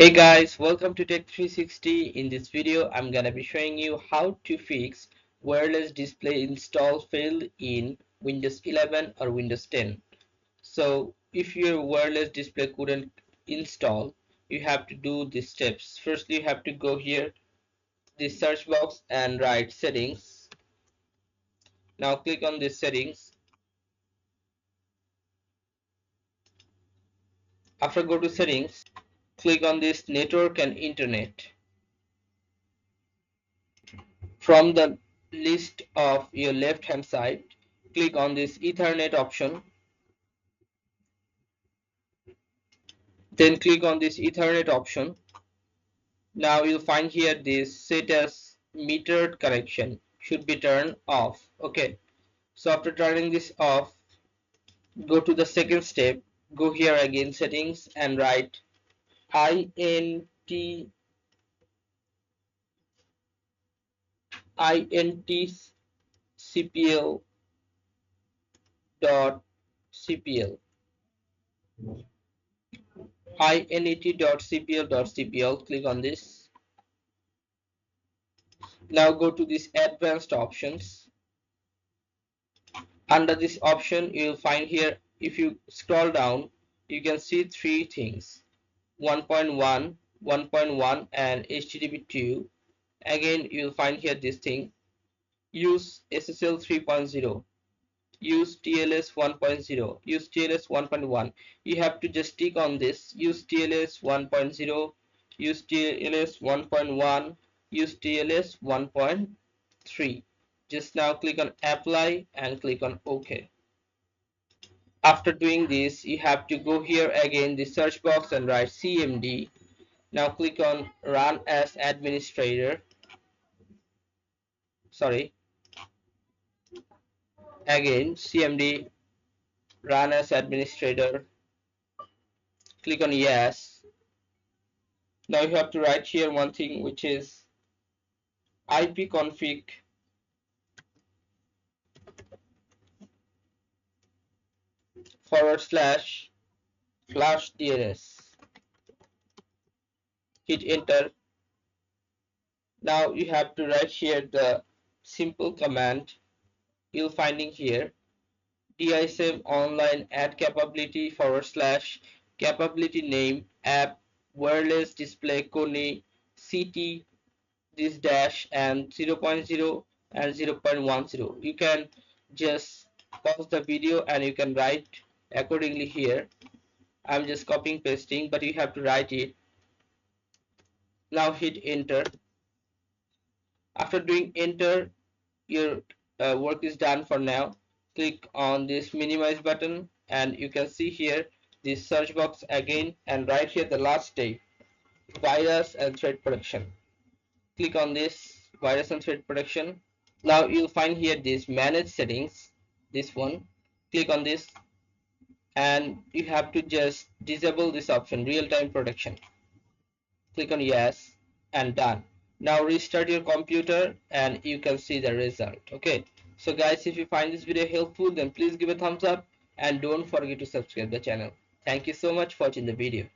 Hey guys, welcome to Tech 360. In this video, I'm gonna be showing you how to fix wireless display install failed in Windows 11 or Windows 10. So if your wireless display couldn't install, you have to do these steps. Firstly, you have to go here, this search box and write settings. Now click on this settings. After go to settings, click on this network and internet. From the list of your left hand side, click on this Ethernet option. Then click on this Ethernet option. Now you'll find here this set as metered connection should be turned off. Okay. So after turning this off, go to the second step. Go here again settings and write intcpl dot cpl inet.cpl.cpl. Click on this. Now go to this advanced options. Under this option you will find here, if you scroll down, you can see three things: 1.1, 1.1 and HTTP2. Again you will find here this thing: use SSL 3.0, use TLS 1.0, use TLS 1.1. You have to just click on this: use TLS 1.0, use TLS 1.1, use TLS 1.3. Just now click on apply and click on OK. After doing this, you have to go here again the search box and write CMD. Now click on run as administrator. Sorry, again CMD, run as administrator. Click on yes. Now you have to write here one thing, which is ipconfig /flash DNS. Hit enter. Now you have to write here the simple command you'll finding here: DISM online add capability / capability name app wireless display Kone CT this dash and 0.0 and 0.10. You can just pause the video and you can write accordingly here. I'm just copying pasting, but you have to write it. Now hit enter. After doing enter, your work is done for now. Click on this minimize button and you can see here this search box again, and right here the last step: virus and threat protection. Click on this virus and threat protection. Now you'll find here this manage settings, this one. Click on this and you have to just disable this option, real-time protection. Click on yes and done. Now restart your computer and you can see the result. Okay, so guys, if you find this video helpful, then please give a thumbs up and don't forget to subscribe the channel. Thank you so much for watching the video.